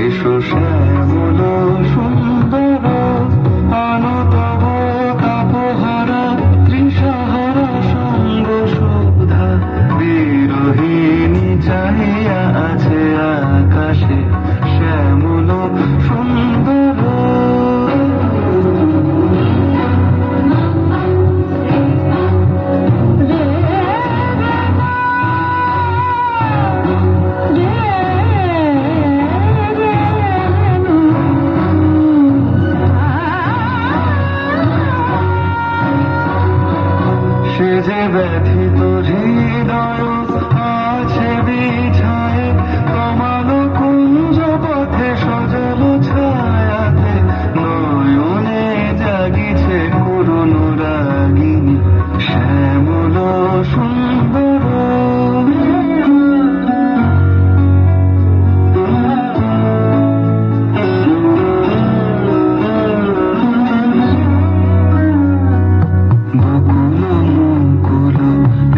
এসো শ্যামল সুন্দর অনতব তাপহারা তৃষাহারা সঙ্গ সুধা বিরোহিণী চাহিয়া আছে আকাশে শ্যামল সুন্দর। সে যে ব্যথিত হৃদয় আছে বিছায়ে কমাল কুঞ্জ পথে সজল ছায়াতে নয়নে জাগিছে করুণরাগিনী শ্যামল সুন্দর।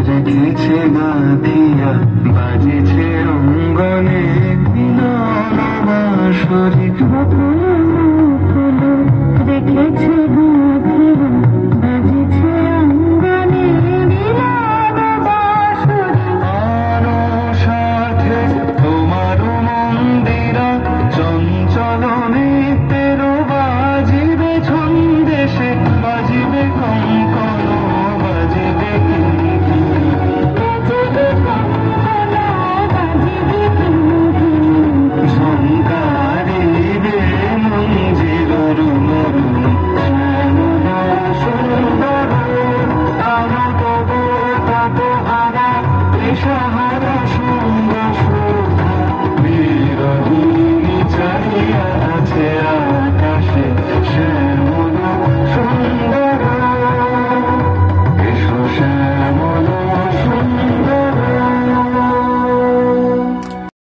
রেখেছে গাথিয়া বাজেছে অঙ্গনে মিলন বাঁশরি।